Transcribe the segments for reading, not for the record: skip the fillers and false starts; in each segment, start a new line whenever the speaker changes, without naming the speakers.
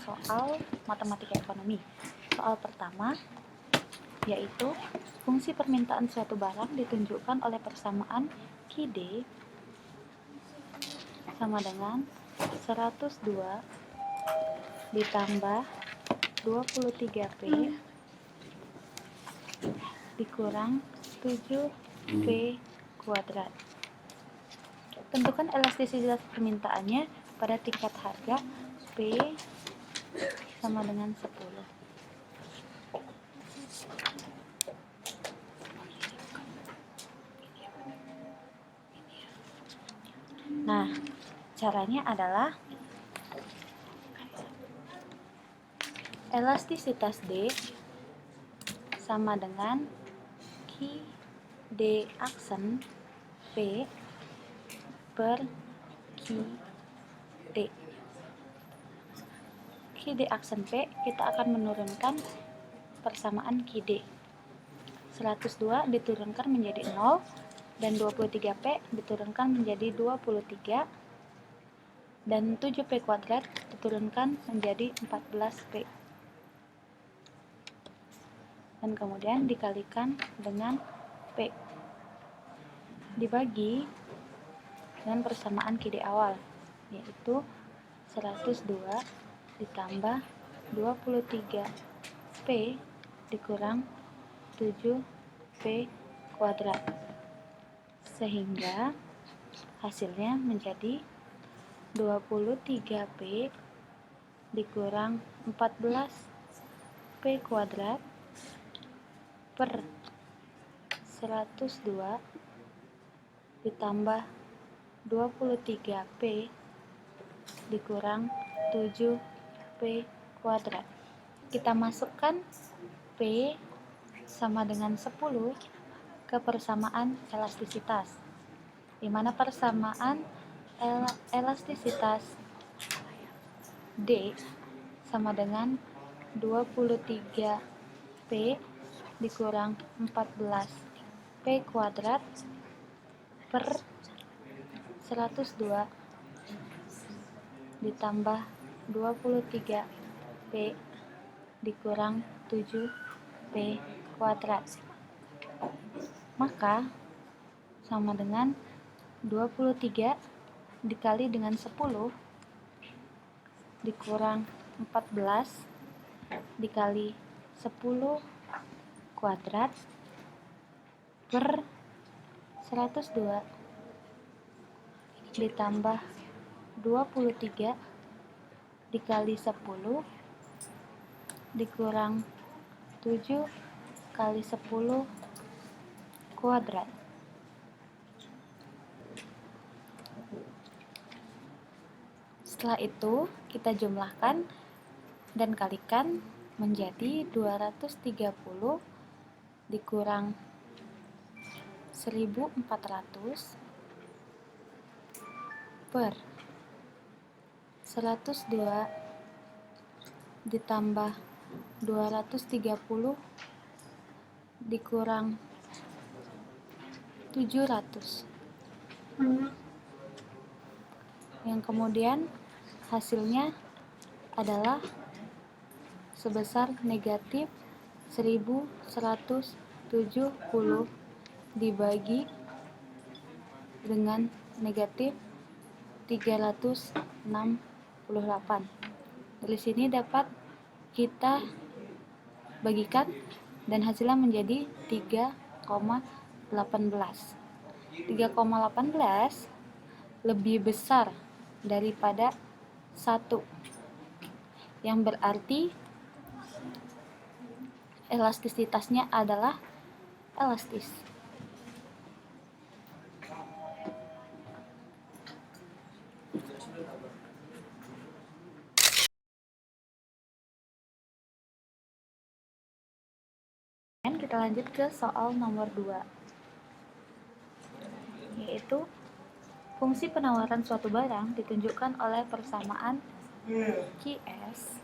soal matematika ekonomi. Soal pertama yaitu fungsi permintaan suatu barang ditunjukkan oleh persamaan QD sama dengan 102 ditambah 23P dikurang 7P kuadrat. Tentukan elastisitas permintaannya pada tingkat harga P sama dengan 10. Nah, caranya adalah elastisitas D sama dengan QD aksen P per QD. QD aksen P kita akan menurunkan persamaan QD. 102 diturunkan menjadi 0 dan 23P diturunkan menjadi 23 dan 7P kuadrat diturunkan menjadi 14P. Dan kemudian dikalikan dengan P. Dibagi dengan persamaan QD awal, yaitu 102 ditambah 23P dikurang 7P kuadrat. Sehingga hasilnya menjadi 23P dikurang 14P kuadrat per 102 ditambah 23P dikurang 7P kuadrat. Kita masukkan P sama dengan 10 ke persamaan elastisitas, di mana persamaan elastisitas D sama dengan 23P dikurang 14P kuadrat per 102 ditambah 23P dikurang 7P kuadrat. Maka sama dengan 23 dikali dengan 10 dikurang 14 dikali 10 kuadrat per 102 ditambah 23 dikali 10 dikurang 7 kali 10 kuadrat. Setelah itu kita jumlahkan dan kalikan menjadi 230 dikurang 1400 per 102 ditambah 230 dikurang 700, yang kemudian hasilnya adalah sebesar negatif 1170 dibagi dengan negatif 368. Dari sini dapat kita bagikan dan hasilnya menjadi 3,18. 3,18 lebih besar daripada 1, yang berarti elastisitasnya adalah elastis. Kita lanjut ke soal nomor 2, yaitu fungsi penawaran suatu barang ditunjukkan oleh persamaan QS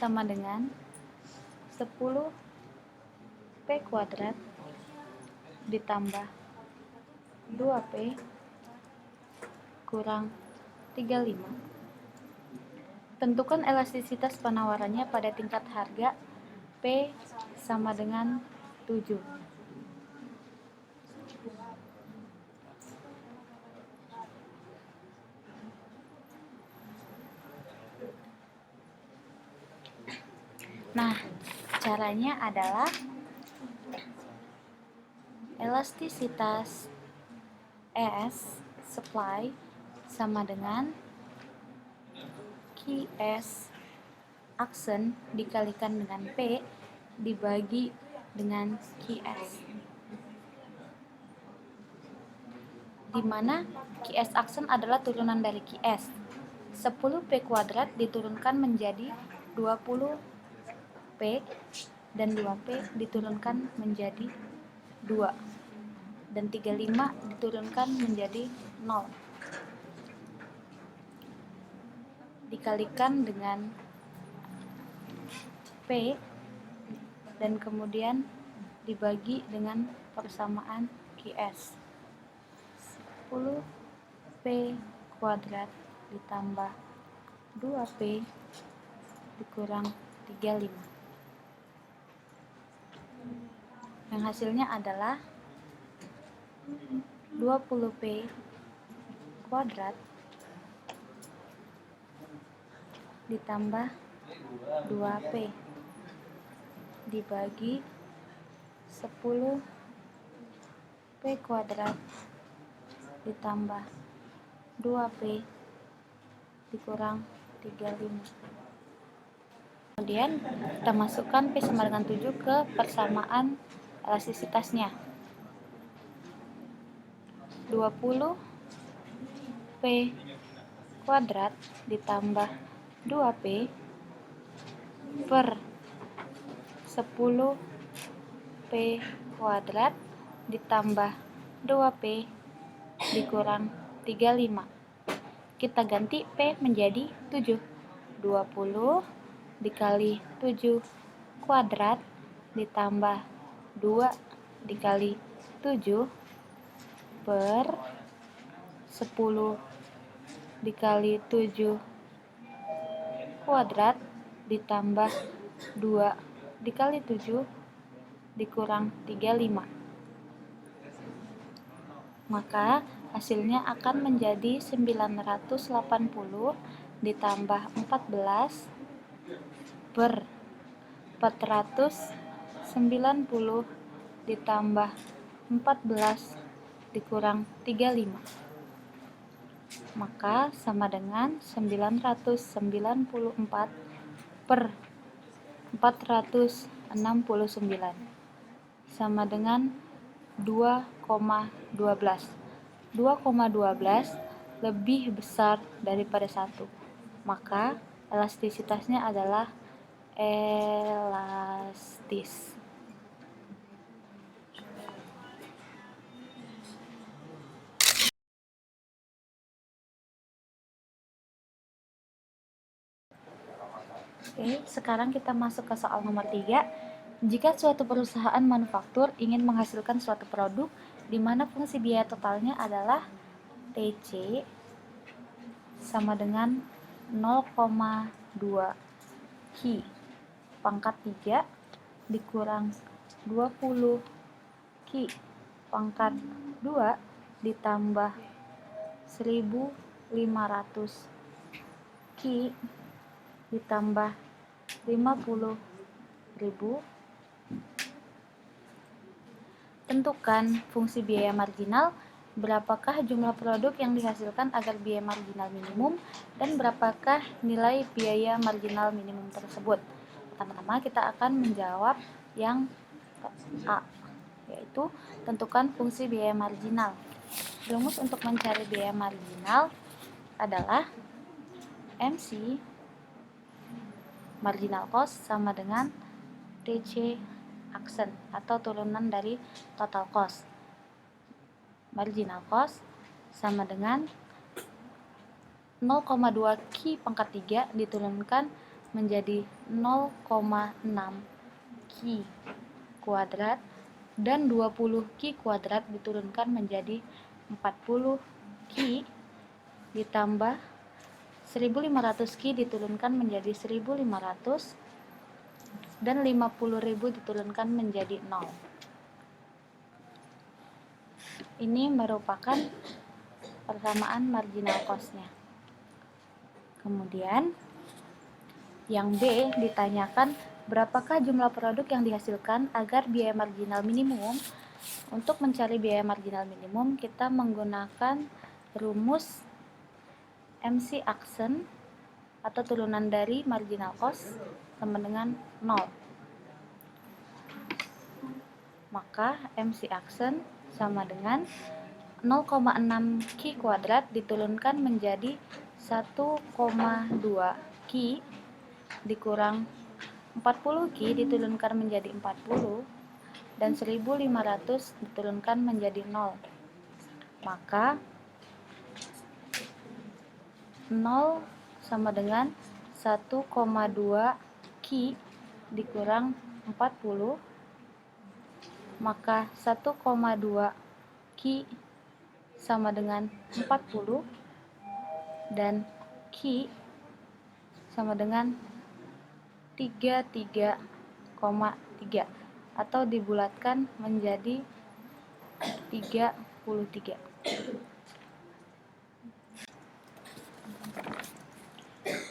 sama dengan 10P kuadrat ditambah 2P kurang 35. Tentukan elastisitas penawarannya pada tingkat harga P sama dengan 7. Nah, caranya adalah elastisitas S supply sama dengan QS aksen dikalikan dengan P dibagi dengan QS, di mana QS aksen adalah turunan dari QS. 10P kuadrat diturunkan menjadi 20P dan 2P diturunkan menjadi 2 dan 35 diturunkan menjadi 0 dikalikan dengan P dan kemudian dibagi dengan persamaan QS. 10P kuadrat ditambah 2P dikurang 35. Yang hasilnya adalah 20P kuadrat ditambah 2P dibagi 10P kuadrat ditambah 2P dikurang 35. Kemudian kita masukkan P sama dengan 7 ke persamaan elastisitasnya. 20P kuadrat ditambah 2P per 10P kuadrat ditambah 2P dikurang 35. Kita ganti P menjadi 7. 20 dikali 7 kuadrat ditambah 2 dikali 7 per 10 dikali 7 kuadrat ditambah 2 dikali 7 dikurang 35. Maka hasilnya akan menjadi 980 ditambah 14 per 490 ditambah 14 dikurang 35. Maka sama dengan 994 per 469 sama dengan 2,12. 2,12 lebih besar daripada 1. Maka elastisitasnya adalah elastis. Oke, sekarang kita masuk ke soal nomor 3. Jika suatu perusahaan manufaktur ingin menghasilkan suatu produk di mana fungsi biaya totalnya adalah TC sama dengan 0,2 Q pangkat 3 dikurang 20 Q pangkat 2 ditambah 1500 Q ditambah 50.000. Tentukan fungsi biaya marginal. Berapakah jumlah produk yang dihasilkan agar biaya marginal minimum dan berapakah nilai biaya marginal minimum tersebut? Pertama-tama kita akan menjawab yang A, yaitu tentukan fungsi biaya marginal. Rumus untuk mencari biaya marginal adalah MC marginal cost sama dengan TC aksen atau turunan dari total cost. Marginal cost sama dengan 0,2 Q pangkat 3 diturunkan menjadi 0,6 Q kuadrat dan 20 Q kuadrat diturunkan menjadi 40 Q ditambah 1.500 Ki diturunkan menjadi 1.500 dan 50.000 diturunkan menjadi 0. Ini merupakan persamaan marginal cost-nya. Kemudian yang B ditanyakan berapakah jumlah produk yang dihasilkan agar biaya marginal minimum. Untuk mencari biaya marginal minimum, kita menggunakan rumus MC Action atau turunan dari marginal cost sama dengan 0. Maka MC Action sama dengan 0,6 Ki kuadrat diturunkan menjadi 1,2 Ki dikurang 40 Ki diturunkan menjadi 40 dan 1.500 diturunkan menjadi 0. Maka 0 sama dengan 1,2 Ki dikurang 40, maka 1,2 Ki sama dengan 40 dan Ki sama dengan 33,3 atau dibulatkan menjadi 33.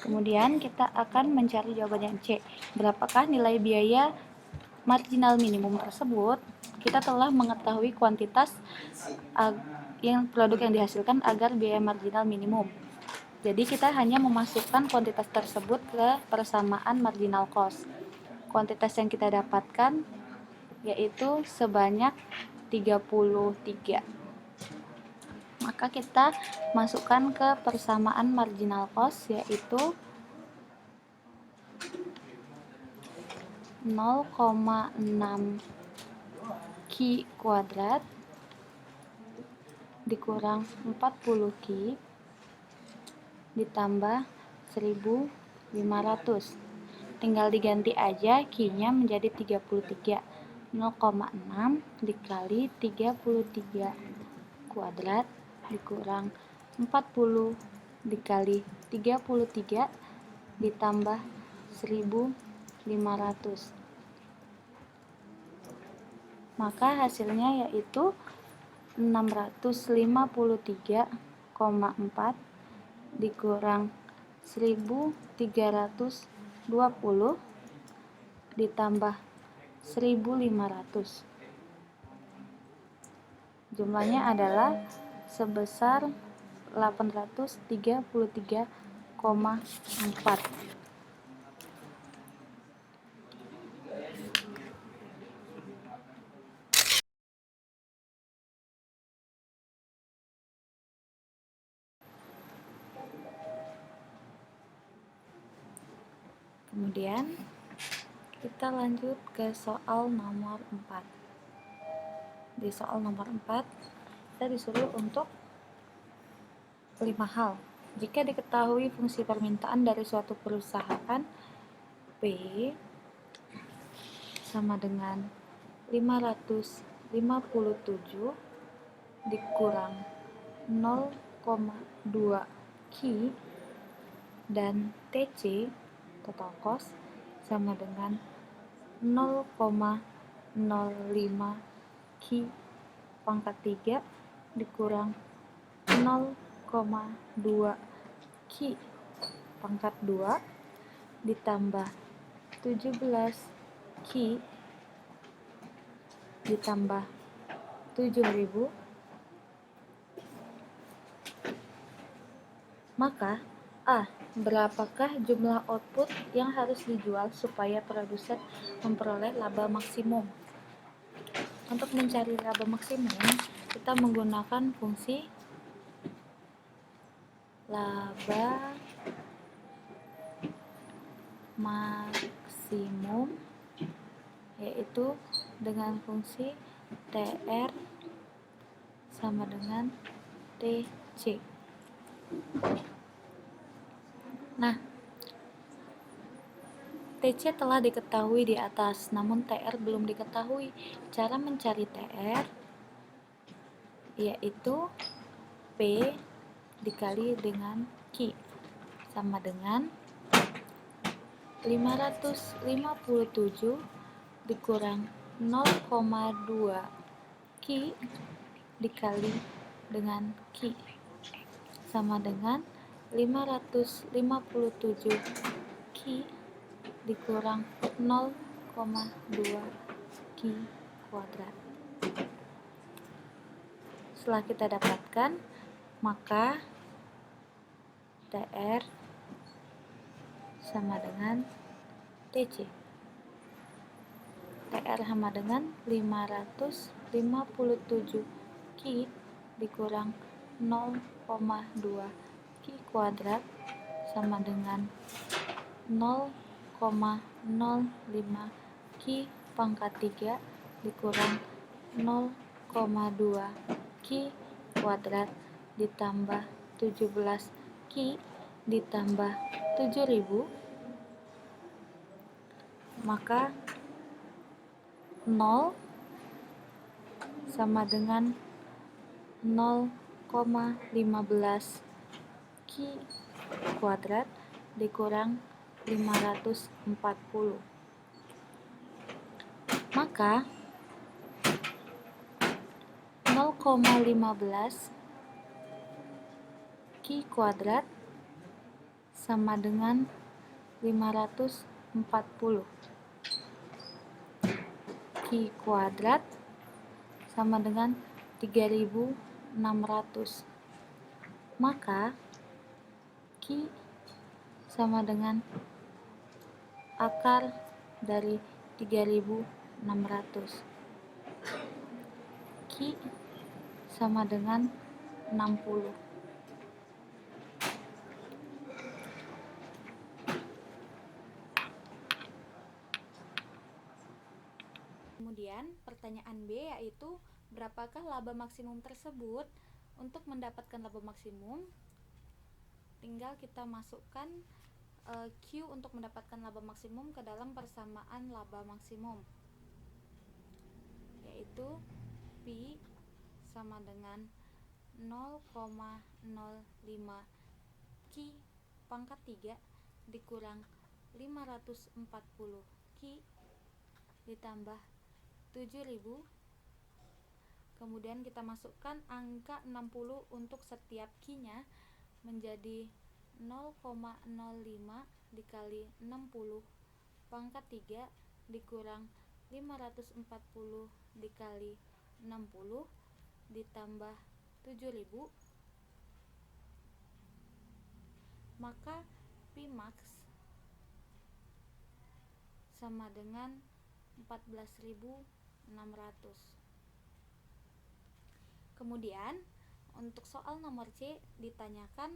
Kemudian kita akan mencari jawaban yang C. Berapakah nilai biaya marginal minimum tersebut? Kita telah mengetahui kuantitas yang produk yang dihasilkan agar biaya marginal minimum. Jadi kita hanya memasukkan kuantitas tersebut ke persamaan marginal cost. Kuantitas yang kita dapatkan yaitu sebanyak 33. Maka kita masukkan ke persamaan marginal cost yaitu 0,6 Ki kuadrat dikurang 40 Ki ditambah 1.500. Tinggal diganti aja Ki-nya menjadi 33. 0,6 dikali 33 kuadrat dikurang 40 dikali 33 ditambah 1.500. Maka hasilnya yaitu 653,4 dikurang 1.320 ditambah 1.500. Jumlahnya adalah sebesar 833,4. Kemudian kita lanjut ke soal nomor 4. Di soal nomor 4 kita disuruh untuk 5 hal. Jika diketahui fungsi permintaan dari suatu perusahaan P sama dengan 557 dikurang 0,2 Ki dan TC total cost sama dengan 0,05 Ki pangkat 3 dikurang 0,2 Ki pangkat 2 ditambah 17 Ki ditambah 7.000, maka A. Berapakah jumlah output yang harus dijual supaya produsen memperoleh laba maksimum? Untuk mencari laba maksimum, kita menggunakan fungsi laba maksimum, yaitu dengan fungsi TR sama dengan TC. Nah, TC telah diketahui di atas, namun TR belum diketahui. Cara mencari TR yaitu P dikali dengan Q sama dengan 557 dikurang 0,2 Ki dikali dengan Ki sama dengan 557 Ki dikurang 0,2 Ki kuadrat. Setelah kita dapatkan, maka TR sama dengan TC. TR sama dengan 557 Ki dikurang 0,2 Ki kuadrat sama dengan 0,05 Ki pangkat 3 dikurang 0,2 Ki kuadrat ditambah 17 Ki ditambah 7000, maka 0 sama dengan 0,15 Ki kuadrat dikurang 540. Maka 0,15 Ki kuadrat sama dengan 540. Ki kuadrat sama dengan 3600. Maka Ki sama dengan akar dari 3600. Ki sama dengan 60. Kemudian pertanyaan B yaitu berapakah laba maksimum tersebut? Untuk mendapatkan laba maksimum, tinggal kita masukkan Q untuk mendapatkan laba maksimum ke dalam persamaan laba maksimum, yaitu Pi sama dengan 0,05 Ki pangkat 3 dikurang 540 Ki ditambah 7000. Kemudian kita masukkan angka 60 untuk setiap Ki-nya menjadi 0,05 dikali 60 pangkat 3 dikurang 540 dikali 60 ditambah 7000, maka Pi max sama dengan 14.600. Kemudian untuk soal nomor C ditanyakan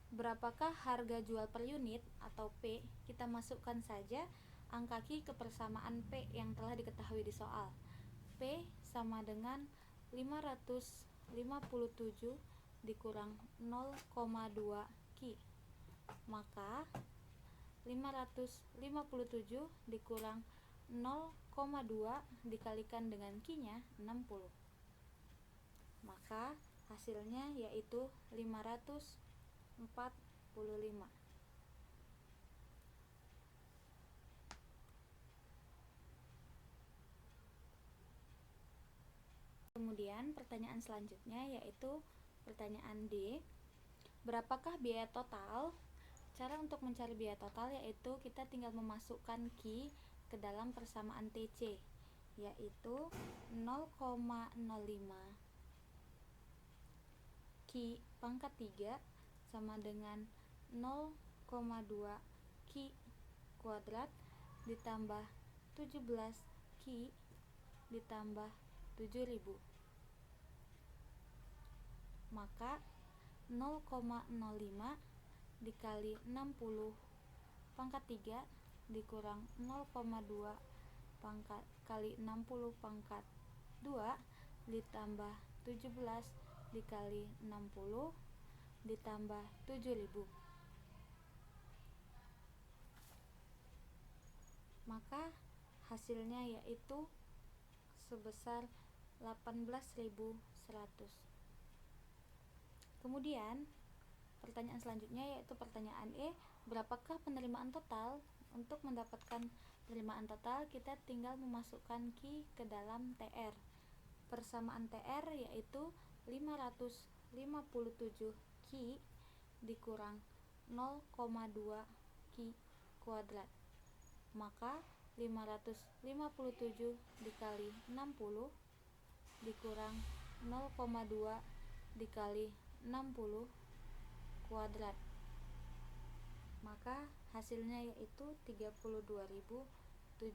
berapakah harga jual per unit atau P. Kita masukkan saja angka Ki ke persamaan P yang telah diketahui di soal. P sama dengan 557 dikurang 0,2 Ki. Maka 557 dikurang 0,2 dikalikan dengan Ki-nya 60. Maka hasilnya yaitu 545. Kemudian pertanyaan selanjutnya yaitu pertanyaan D. Berapakah biaya total? Cara untuk mencari biaya total yaitu kita tinggal memasukkan Ki ke dalam persamaan TC, yaitu 0,05 Ki pangkat 3 sama dengan 0,2 Ki kuadrat ditambah 17 Ki ditambah 7000. Maka 0,05 dikali 60 pangkat 3 dikurang 0,2 pangkat kali 60 pangkat 2 ditambah 17 dikali 60 ditambah 7000. Maka hasilnya yaitu sebesar 18.100. Kemudian Pertanyaan selanjutnya yaitu pertanyaan E, berapakah penerimaan total? Untuk mendapatkan penerimaan total, kita tinggal memasukkan Q ke dalam TR. Persamaan TR yaitu 557 Q dikurang 0,2 Q kuadrat. Maka 557 dikali 60 dikurang 0,2 dikali 60 kuadrat, maka hasilnya yaitu 32.700.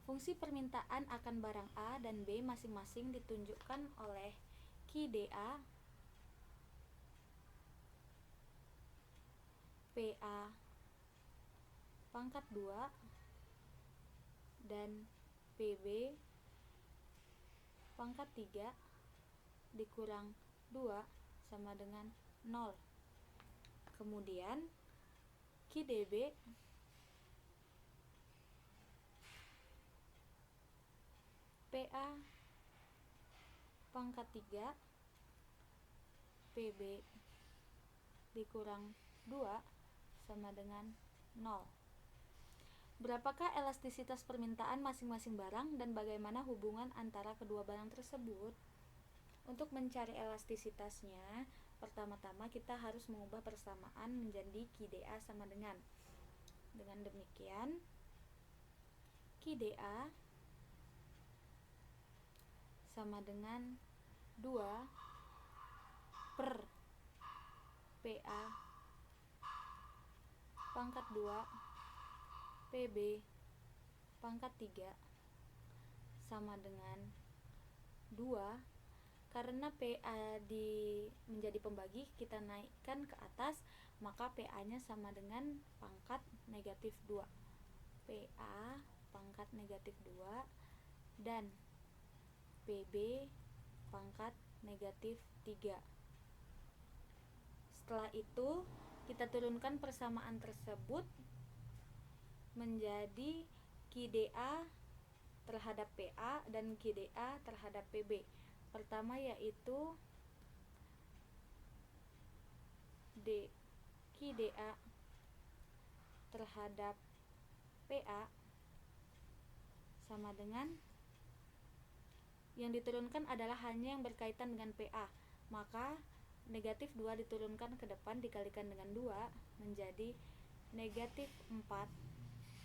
Fungsi permintaan akan barang A dan B masing-masing ditunjukkan oleh QDA, PA pangkat 2 dan PB pangkat 3 dikurang 2 sama dengan 0. Kemudian QDB PA pangkat 3 PB dikurang 2 sama dengan 0. Berapakah elastisitas permintaan masing-masing barang dan bagaimana hubungan antara kedua barang tersebut? Untuk mencari elastisitasnya, pertama-tama kita harus mengubah persamaan menjadi QDA sama dengan demikian, QDA sama dengan 2 per PA pangkat 2 PB pangkat 3 sama dengan 2. Karena PA menjadi pembagi, kita naikkan ke atas, maka PA-nya sama dengan pangkat negatif 2. PA pangkat negatif 2 dan PB pangkat negatif 3. Setelah itu, kita turunkan persamaan tersebut menjadi QDA terhadap PA dan QDA terhadap PB. Pertama yaitu QDA terhadap PA sama dengan, yang diturunkan adalah hanya yang berkaitan dengan PA, maka negatif 2 diturunkan ke depan dikalikan dengan 2 menjadi negatif 4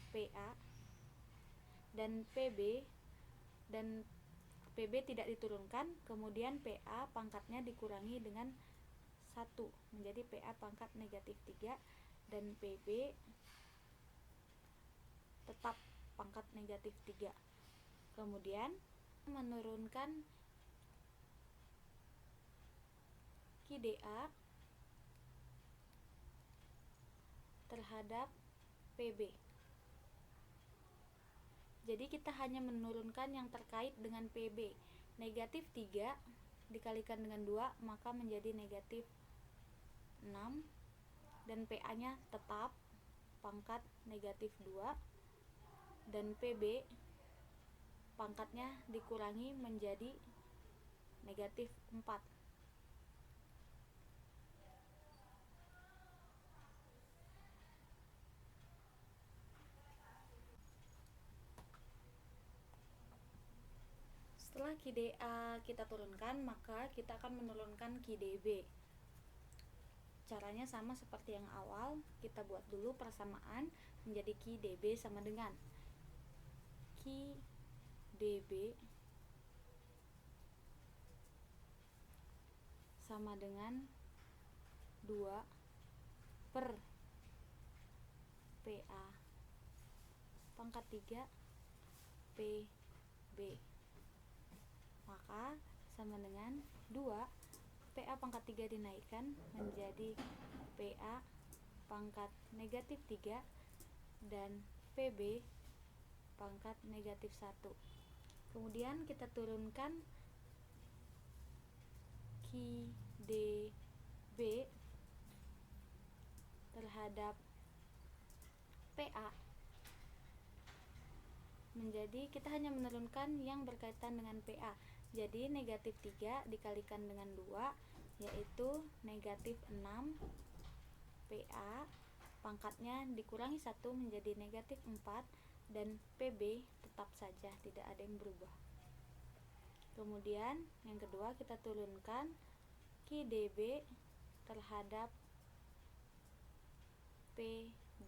PA, dan PB tidak diturunkan, kemudian PA pangkatnya dikurangi dengan 1 menjadi PA pangkat negatif 3 dan PB tetap pangkat negatif 3. Kemudian menurunkan QDA terhadap PB. Jadi kita hanya menurunkan yang terkait dengan PB. Negatif 3 dikalikan dengan 2 maka menjadi negatif 6, dan PA-nya tetap pangkat negatif 2 dan PB pangkatnya dikurangi menjadi negatif 4. Setelah QDA kita turunkan, maka kita akan menurunkan QDB. Caranya sama seperti yang awal, kita buat dulu persamaan menjadi QDB sama dengan QDB sama dengan 2 per PA pangkat 3 PB, maka sama dengan 2 PA pangkat 3 dinaikkan menjadi PA pangkat negatif 3 dan PB pangkat negatif 1. Kemudian kita turunkan QDB terhadap PA menjadi, kita hanya menurunkan yang berkaitan dengan PA. Jadi negatif 3 dikalikan dengan 2 yaitu negatif 6 PA, pangkatnya dikurangi 1 menjadi negatif 4, dan PB tetap saja, tidak ada yang berubah. Kemudian yang kedua kita turunkan QDB terhadap PB.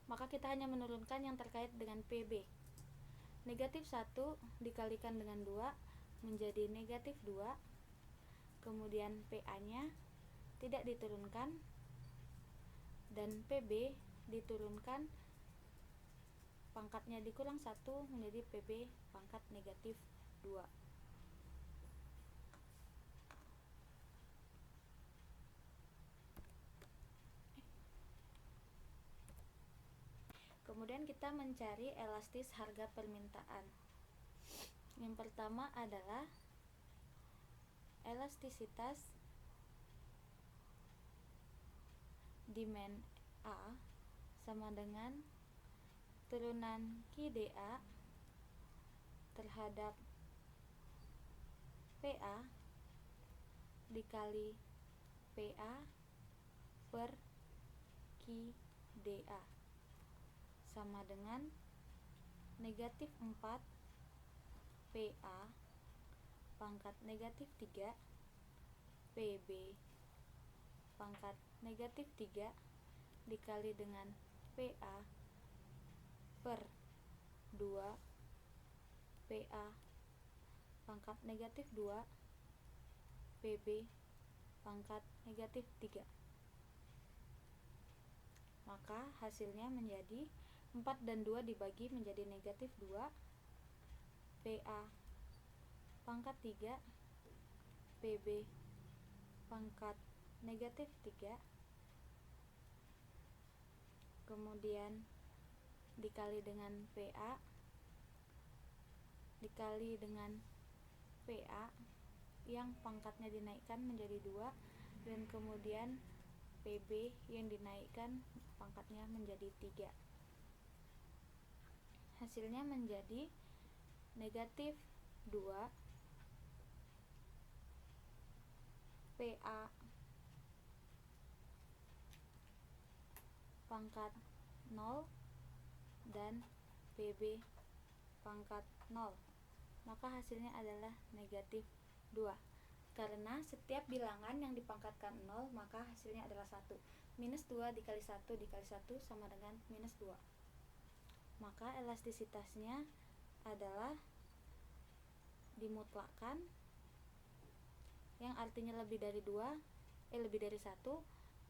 Maka kita hanya menurunkan yang terkait dengan PB. Negatif 1 dikalikan dengan 2 menjadi negatif 2. Kemudian PA-nya tidak diturunkan dan PB diturunkan, pangkatnya dikurang 1 menjadi PB pangkat negatif 2. Kemudian kita mencari elastis harga permintaan. Yang pertama adalah elastisitas demand A sama dengan turunan QDA terhadap PA dikali PA per QDA sama dengan negatif 4 PA pangkat negatif 3 PB pangkat negatif 3 dikali dengan PA per 2 PA pangkat negatif 2 PB pangkat negatif 3. Maka hasilnya menjadi 4 dan 2 dibagi menjadi negatif 2 PA pangkat 3 PB pangkat negatif 3, kemudian dikali dengan PA dikali dengan PA yang pangkatnya dinaikkan menjadi 2, dan kemudian PB yang dinaikkan pangkatnya menjadi 3. Hasilnya menjadi negatif 2 PA pangkat 0 dan PB pangkat 0. Maka hasilnya adalah negatif 2. Karena setiap bilangan yang dipangkatkan 0 maka hasilnya adalah 1. Minus 2 dikali 1 dikali 1 sama dengan minus 2. Maka elastisitasnya adalah dimutlakkan, yang artinya lebih dari 2, lebih dari 1,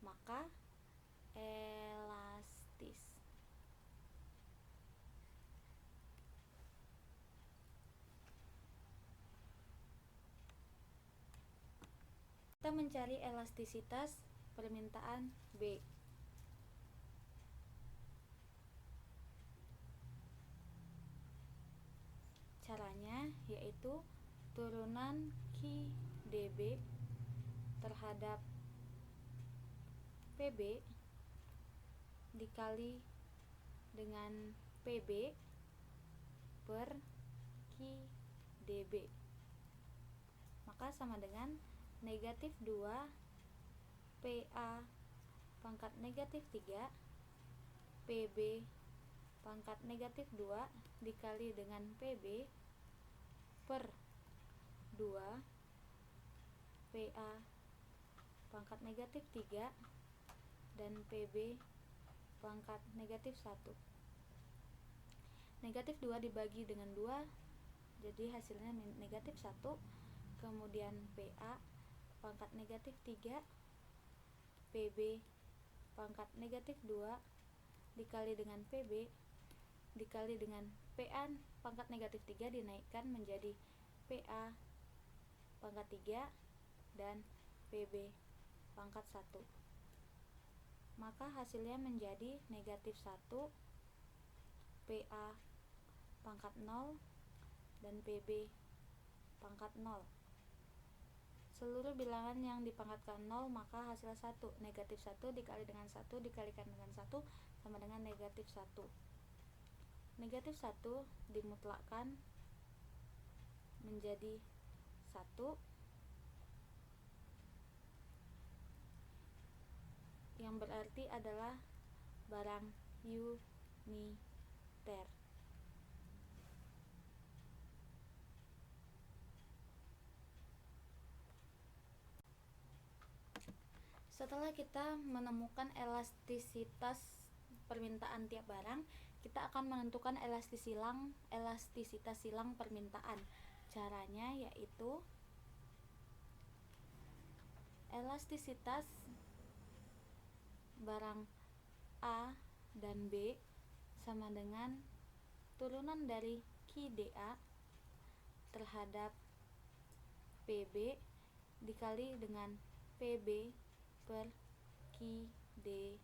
maka elastis. Kita mencari elastisitas permintaan B. Caranya yaitu turunan QDB terhadap PB dikali dengan PB per QDB, maka sama dengan negatif 2 PA pangkat negatif 3 PB pangkat negatif 2 dikali dengan PB per 2 PA pangkat negatif 3 dan PB pangkat negatif 1. Negatif 2 dibagi dengan 2 jadi hasilnya negatif 1. Kemudian PA pangkat negatif 3 PB pangkat negatif 2 dikali dengan PB dikali dengan PA pangkat negatif 3 dinaikkan menjadi PA pangkat 3 dan PB pangkat 1. Maka hasilnya menjadi negatif 1 PA pangkat 0 dan PB pangkat 0 Seluruh bilangan yang dipangkatkan 0 maka hasil 1. Negatif 1 dikali dengan 1 dikalikan dengan 1 sama dengan negatif 1. Negatif 1 dimutlakkan menjadi 1, yang berarti adalah barang uniter. Setelah kita menemukan elastisitas permintaan tiap barang, kita akan menentukan elastisitas silang permintaan. Caranya yaitu elastisitas barang A dan B sama dengan turunan dari QDA terhadap PB dikali dengan PB per QDA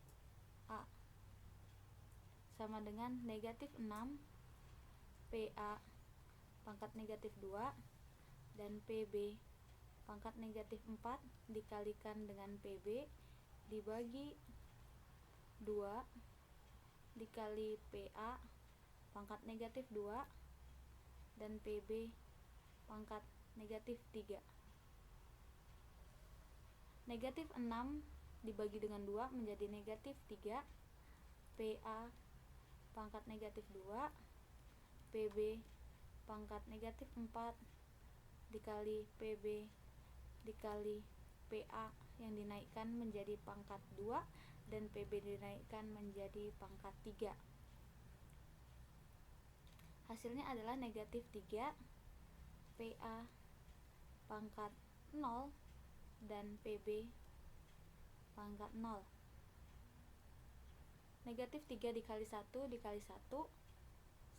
sama dengan negatif 6 PA pangkat negatif 2 dan PB pangkat negatif 4 dikalikan dengan PB dibagi 2 dikali PA pangkat negatif 2 dan PB pangkat negatif 3. Negatif 6 dibagi dengan 2 menjadi negatif 3 PA pangkat negatif 2 PB pangkat negatif 4 dikali PB dikali PA yang dinaikkan menjadi pangkat 2 dan PB dinaikkan menjadi pangkat 3. Hasilnya adalah negatif 3 PA pangkat 0 dan PB pangkat 0. Negatif 3 dikali 1 dikali 1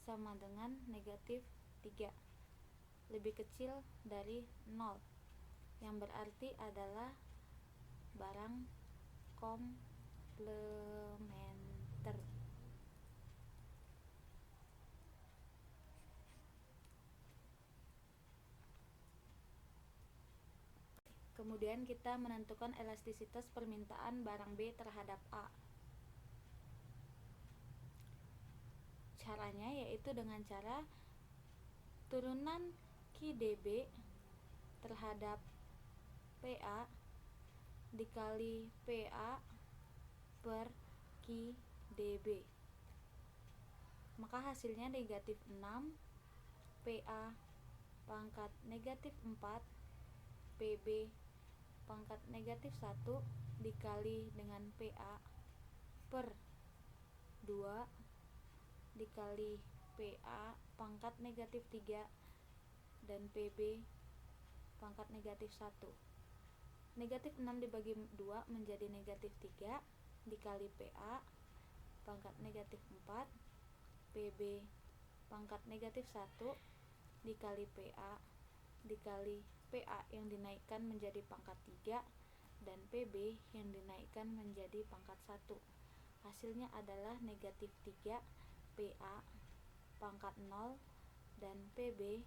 sama dengan negatif 3 lebih kecil dari 0, yang berarti adalah barang komplementer. Kemudian kita menentukan elastisitas permintaan barang B terhadap A. Caranya yaitu dengan cara turunan QDB terhadap PA dikali PA per QDB. Maka hasilnya negatif 6 PA pangkat negatif 4 PB pangkat negatif 1 dikali dengan PA per 2 dikali PA pangkat negatif 3 dan PB pangkat negatif 1. Negatif 6 dibagi 2 menjadi negatif 3 dikali PA pangkat negatif 4 PB pangkat negatif 1 dikali PA dikali PA yang dinaikkan menjadi pangkat 3 dan PB yang dinaikkan menjadi pangkat 1. Hasilnya adalah negatif 3 PA pangkat 0 dan PB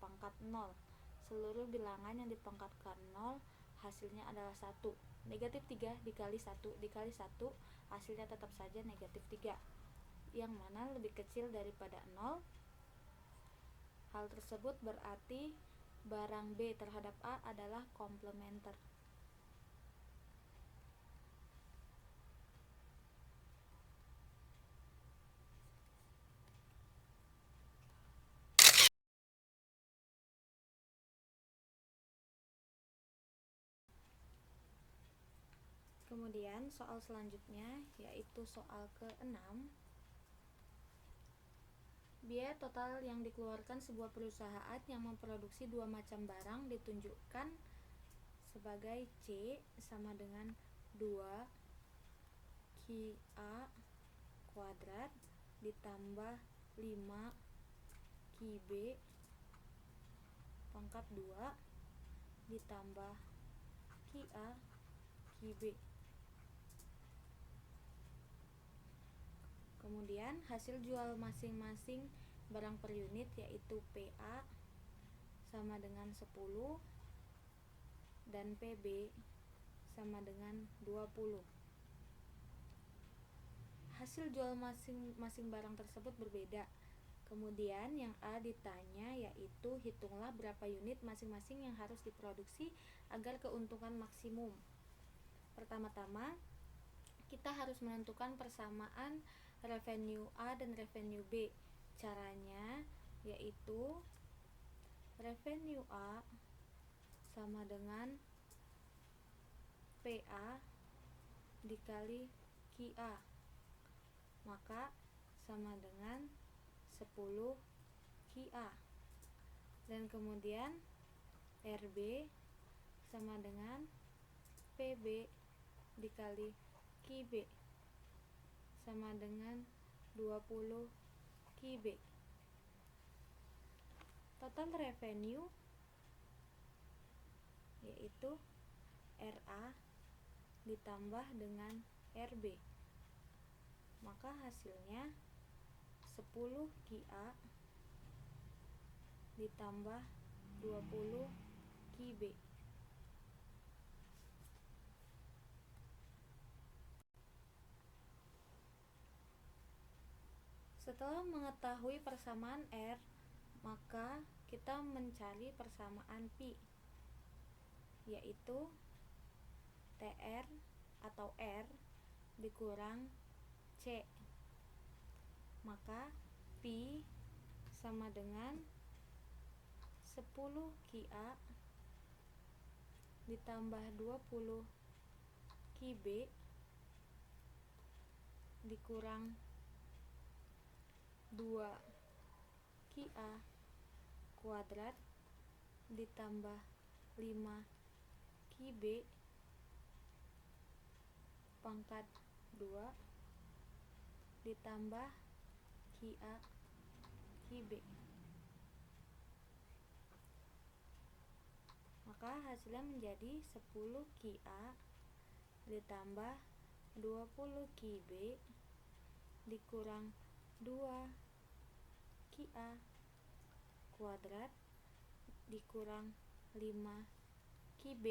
pangkat 0. Seluruh bilangan yang dipangkatkan 0 hasilnya adalah 1. Negatif 3 dikali 1 dikali 1 hasilnya tetap saja negatif 3, yang mana lebih kecil daripada 0. Hal tersebut berarti barang B terhadap A adalah komplementer. Kemudian soal selanjutnya yaitu soal ke-6. Biaya total yang dikeluarkan sebuah perusahaan yang memproduksi dua macam barang ditunjukkan sebagai C sama dengan 2 QA kuadrat ditambah 5 QB pangkat 2 ditambah QA QB. Kemudian hasil jual masing-masing barang per unit yaitu PA sama dengan 10 dan PB sama dengan 20. Hasil jual masing-masing barang tersebut berbeda. Kemudian yang A ditanya yaitu hitunglah berapa unit masing-masing yang harus diproduksi agar keuntungan maksimum. Pertama-tama kita harus menentukan persamaan revenue A dan revenue B. Caranya yaitu revenue A sama dengan PA dikali QA, maka sama dengan 10 QA. Dan kemudian RB sama dengan PB dikali QB sama dengan 20 QB. Total revenue yaitu RA ditambah dengan RB, maka hasilnya 10 QA ditambah 20 QB. Setelah mengetahui persamaan R, maka kita mencari persamaan P, yaitu TR atau R dikurang C. Maka P sama dengan 10 QA ditambah 20 QB dikurang 2 QA kuadrat ditambah 5 QB pangkat 2 ditambah QA QB. Maka hasilnya menjadi 10 QA ditambah 20 QB dikurang 2 QA kuadrat dikurang 5 QB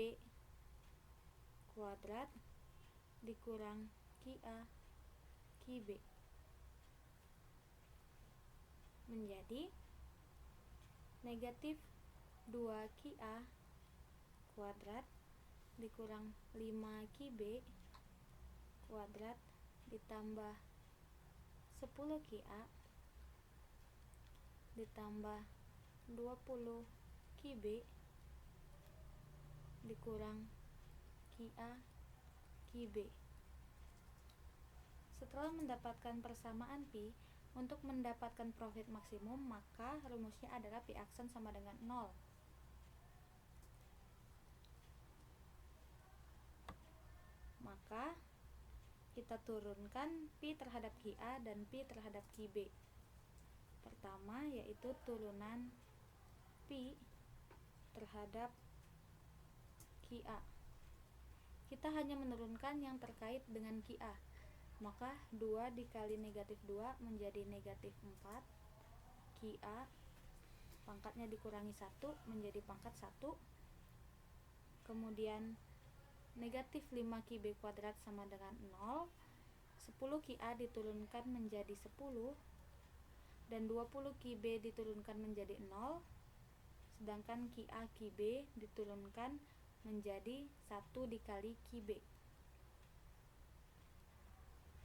kuadrat dikurang QA QB menjadi negatif 2 QA kuadrat dikurang 5 QB kuadrat ditambah 10 QA ditambah 20 QB dikurang QA QB. Setelah mendapatkan persamaan Pi, untuk mendapatkan profit maksimum maka rumusnya adalah Pi aksen sama dengan 0. Maka kita turunkan Pi terhadap QA dan Pi terhadap QB. Pertama yaitu turunan Pi terhadap QA. Kita hanya menurunkan yang terkait dengan QA. Maka 2 dikali negatif 2 menjadi negatif 4 QA pangkatnya dikurangi 1 menjadi pangkat 1. Kemudian negatif 5 QB kuadrat sama dengan 0. 10 QA diturunkan menjadi 10 dan 20 QB diturunkan menjadi 0, sedangkan QA QB diturunkan menjadi 1 dikali QB.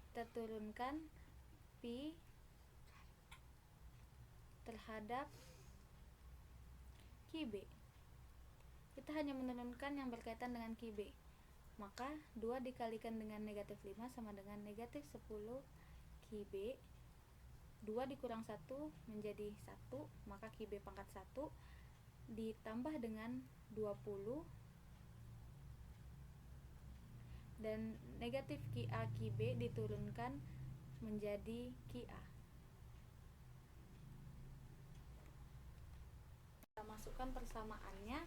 Kita turunkan Pi terhadap QB. Kita hanya menurunkan yang berkaitan dengan QB. Maka 2 dikalikan dengan negatif 5 sama dengan negatif 10 QB. 2 dikurang 1 menjadi 1, maka QB pangkat 1 ditambah dengan 20 dan negatif QA QB diturunkan menjadi QA. Kita masukkan persamaannya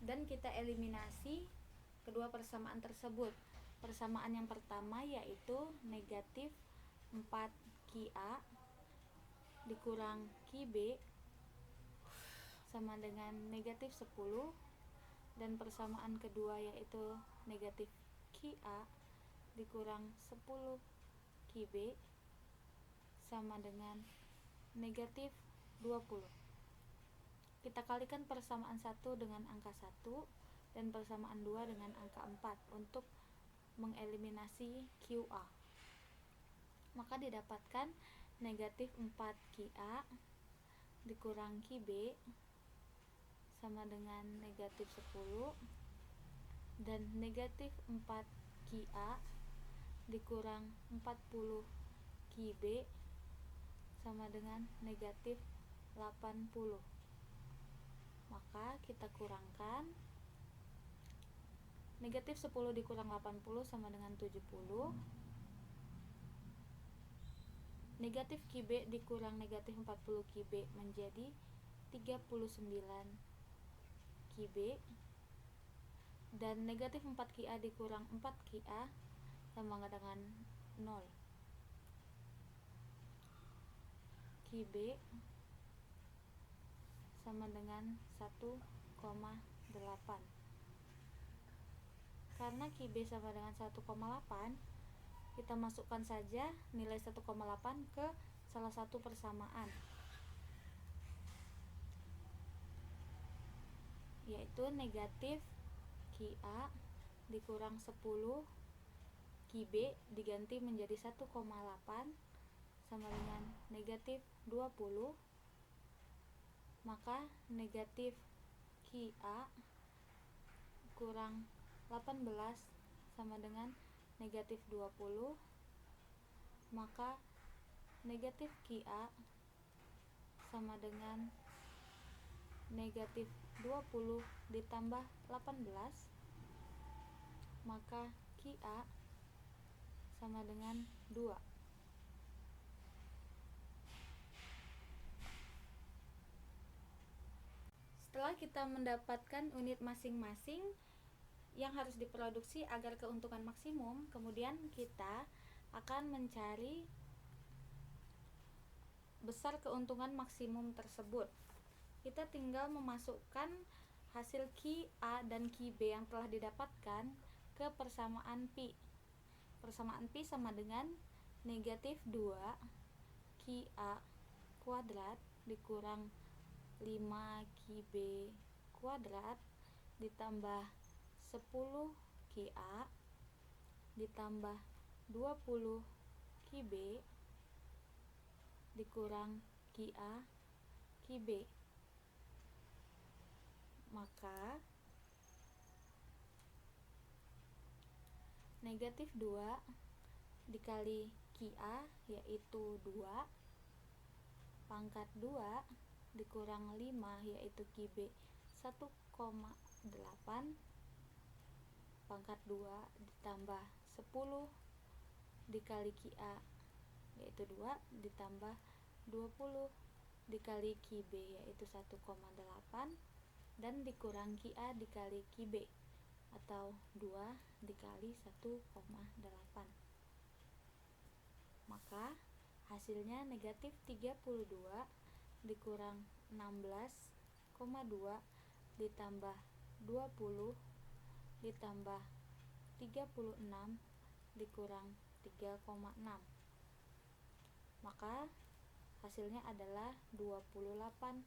dan kita eliminasi kedua persamaan tersebut. Persamaan yang pertama yaitu negatif 4 QA dikurang QB sama dengan negatif 10 dan persamaan kedua yaitu negatif QA dikurang 10 QB sama dengan negatif 20. Kita kalikan persamaan 1 dengan angka 1 dan persamaan 2 dengan angka 4 untuk mengeliminasi QA. Maka didapatkan negatif 4 QA dikurang QB sama dengan negatif 10 dan negatif 4 QA dikurang 40 QB sama dengan negatif 80. Maka kita kurangkan negatif 10 dikurang 80 sama dengan 70. Negatif QB dikurang negatif 40 QB menjadi 39 QB. Dan negatif 4 QA dikurang 4 QA sama dengan 0. QB sama dengan 1,8. Karena QB sama dengan 1,8, kita masukkan saja nilai 1,8 ke salah satu persamaan, yaitu negatif QA dikurang 10 QB diganti menjadi 1,8 sama dengan negatif 20. Maka negatif QA kurang 18 sama dengan negatif 20. Maka negatif QA sama dengan negatif 20 ditambah 18. Maka QA sama dengan 2. Setelah kita mendapatkan unit masing-masing yang harus diproduksi agar keuntungan maksimum, kemudian kita akan mencari besar keuntungan maksimum tersebut. Kita tinggal memasukkan hasil QA dan QB yang telah didapatkan ke persamaan Pi. Persamaan Pi sama dengan negatif 2 QA kuadrat dikurang 5 QB kuadrat ditambah 10 QA ditambah 20 QB dikurang QA QB. Maka negatif 2 dikali QA yaitu 2 pangkat 2 dikurang 5 yaitu QB 1,8 pangkat 2 ditambah 10 dikali QA yaitu 2 ditambah 20 dikali QB yaitu 1,8 dan dikurang QA dikali QB atau 2 dikali 1,8. Maka hasilnya negatif 32 dikurang 16,2 ditambah 20 ditambah 36 dikurang 3,6. Maka hasilnya adalah 28,2.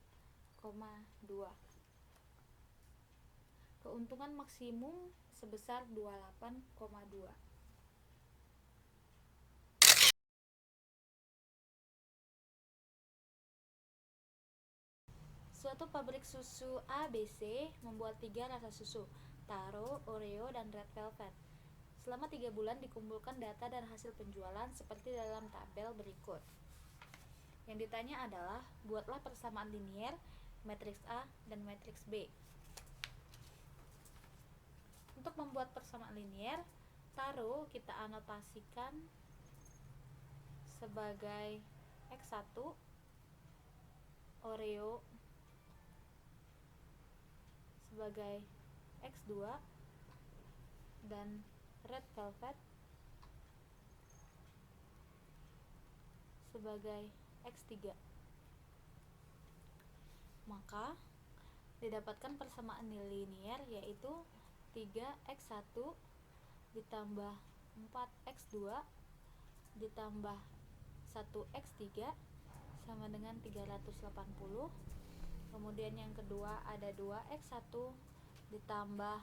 Keuntungan maksimum sebesar 28,2. Suatu pabrik susu ABC membuat 3 rasa susu, Taro, Oreo, dan Red Velvet. Selama 3 bulan dikumpulkan data dan hasil penjualan seperti dalam tabel berikut. Yang ditanya adalah, buatlah persamaan linier, matriks A dan matriks B. Untuk membuat persamaan linier, Taro kita anotasikan sebagai X1, Oreo sebagai X2, dan Red Velvet sebagai X3. Maka didapatkan persamaan linier, yaitu 3x1 ditambah 4x2 ditambah 1x3 sama dengan 380. Kemudian yang kedua ada 2x1 ditambah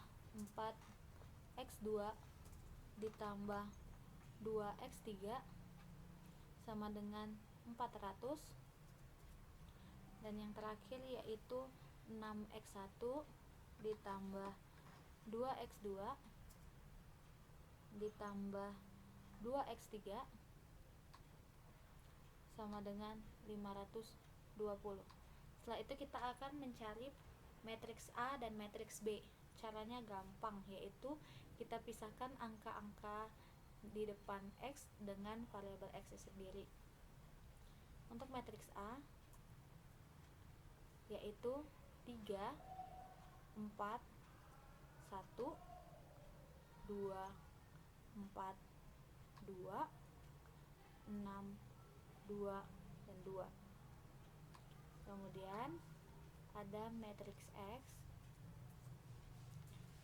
4x2 ditambah 2x3 sama dengan 400. Dan yang terakhir yaitu 6x1 ditambah 2x2 ditambah 2x3 sama dengan 520. Setelah itu kita akan mencari matriks A dan matriks B. Caranya gampang, yaitu kita pisahkan angka-angka di depan X dengan variabel X sendiri. Untuk matriks A yaitu 3, 4, 1, 2, 4, 2, 6, 2, dan 2. Kemudian ada matriks X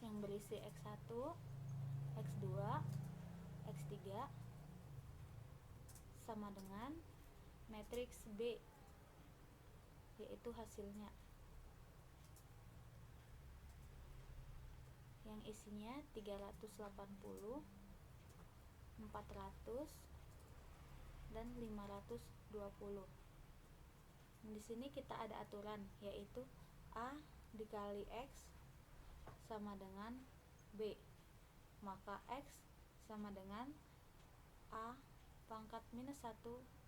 yang berisi X1, X2, X3 sama dengan matriks B, yaitu hasilnya yang isinya 380, 400, dan 520. Di sini kita ada aturan, yaitu A dikali X sama dengan B, maka X sama dengan A pangkat minus 1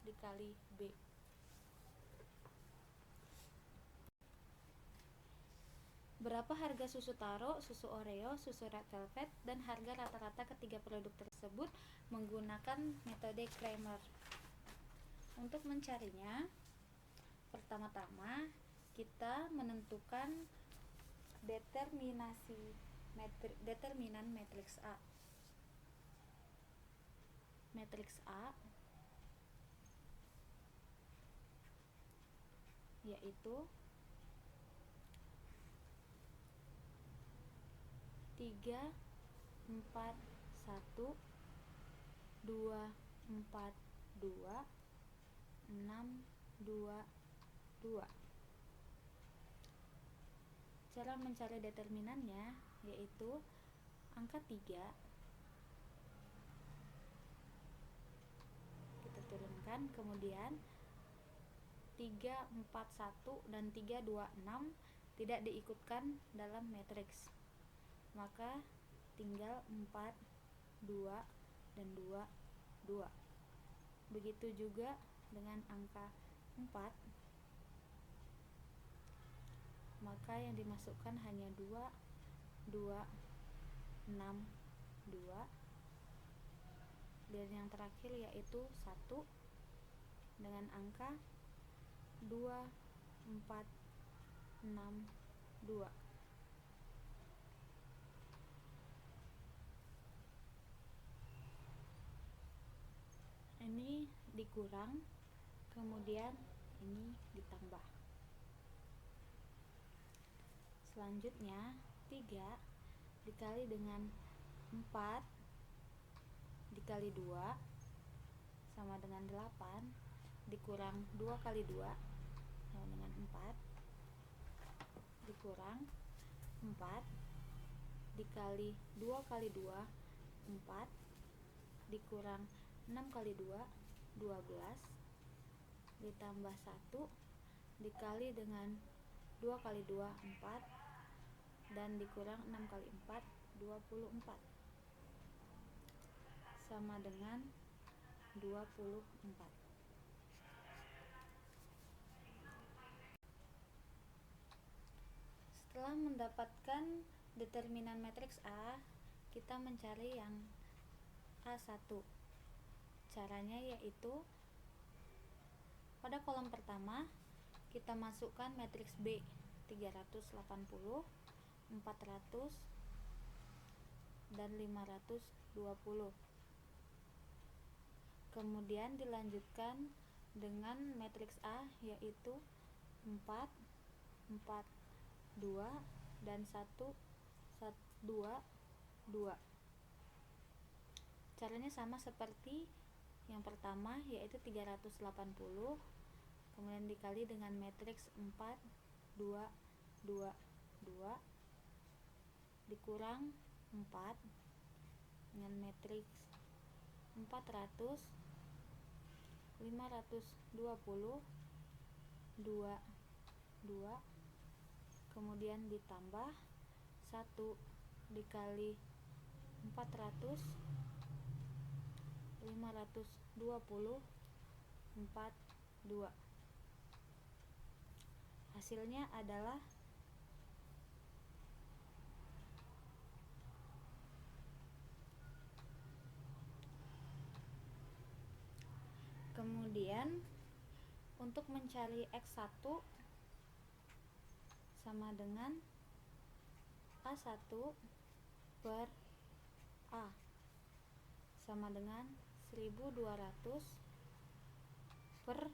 dikali B. Berapa harga susu taro, susu Oreo, susu red velvet, dan harga rata-rata ketiga produk tersebut menggunakan metode Kramer. Untuk mencarinya, pertama-tama kita menentukan determinan matriks A. Matriks A yaitu 3, 4, 1, 2, 4, 2, 6, 2, 2. Cara mencari determinannya yaitu angka 3 kita turunkan, kemudian 3, 4, 1 dan 3, 2, 6 tidak diikutkan dalam matriks, maka tinggal 4, 2, dan 2, 2. Begitu juga dengan angka 4, maka yang dimasukkan hanya 2, 2, 6, 2, dan yang terakhir yaitu 1 dengan angka 2, 4, 6, 2. Ini dikurang, kemudian ini ditambah. Selanjutnya 3 dikali dengan 4 dikali 2 sama dengan 8, dikurang 2 kali 2 sama dengan 4, dikurang 4 dikali 2 kali 2, 4, dikurang 6 kali 2, 12, ditambah 1 dikali dengan 2 kali 2, 4, dan dikurang 6 kali 4, 24, sama dengan 24. Setelah mendapatkan determinan matriks A, kita mencari yang A1. Caranya yaitu pada kolom pertama kita masukkan matriks B 380, 400, dan 520. Kemudian dilanjutkan dengan matriks A yaitu 4, 4, 2, dan 1, 2, 2. Caranya sama seperti yang pertama, yaitu 380, kemudian dikali dengan matriks 4, 2, 2, 2, dikurang 4 dengan matriks 400, 520, 2, 2, kemudian ditambah 1 dikali 400, 520, 4, 2. Hasilnya adalah kemudian untuk mencari X1 sama dengan A1 per A sama dengan 1200 per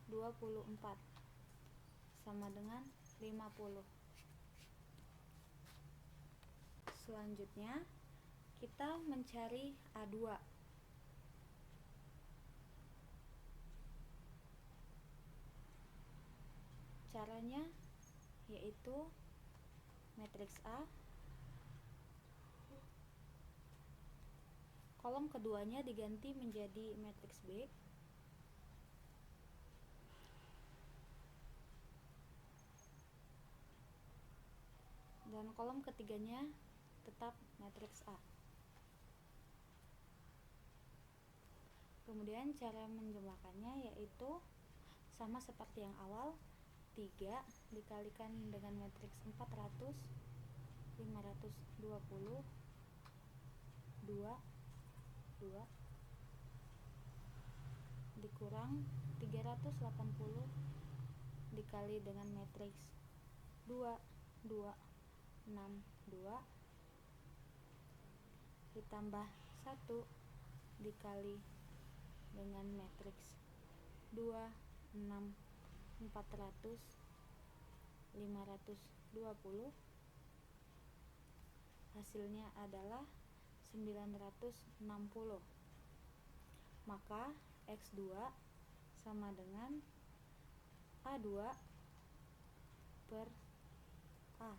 24 sama dengan 50. Selanjutnya kita mencari A2. Caranya yaitu matriks A, kolom keduanya diganti menjadi matriks B, dan kolom ketiganya tetap matriks A. Kemudian cara menjumlahkannya yaitu sama seperti yang awal, 3 dikalikan dengan matriks 400, 520, 2, 2, dikurang 380 dikali dengan matriks 2, 2, 6, 2, ditambah 1 dikali dengan matriks 2, 6, 400, 520, hasilnya adalah 960. Maka X2 sama dengan A2 per A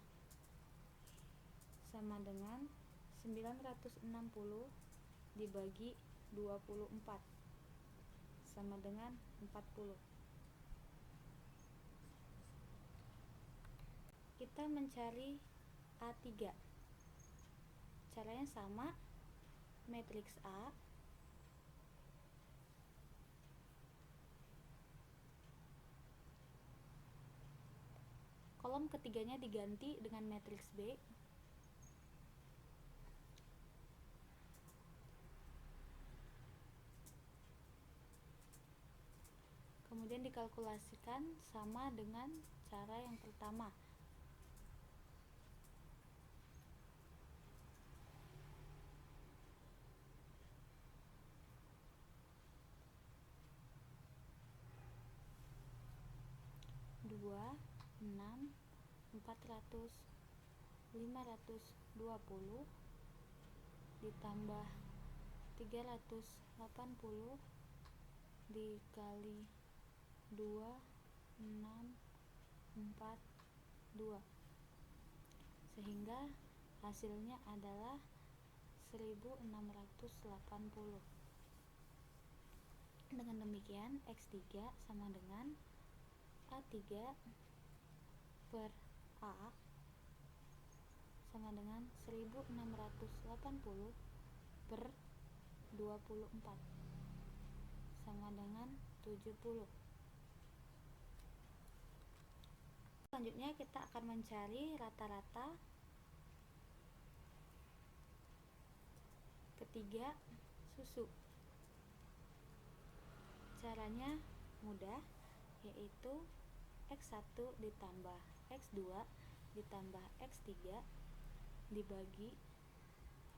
sama dengan 960 dibagi 24 sama dengan 40. Kita mencari A3. Caranya sama, matriks A, kolom ketiganya diganti dengan matriks B, kemudian dikalkulasikan sama dengan cara yang pertama. Dua, 6, 400, 520 ditambah 380 dikali 2, 6, 4, 2, sehingga hasilnya adalah 1680. Dengan demikian X3 sama dengan A3 per A sama dengan 1680 per 24 sama dengan 70. Selanjutnya kita akan mencari rata-rata ketiga susu. Caranya mudah, yaitu X1 ditambah X2 ditambah X3 dibagi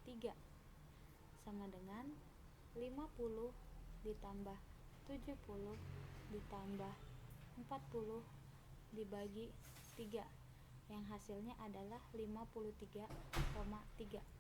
3 sama dengan 50 ditambah 70 ditambah 40 dibagi 3 yang hasilnya adalah 53,3.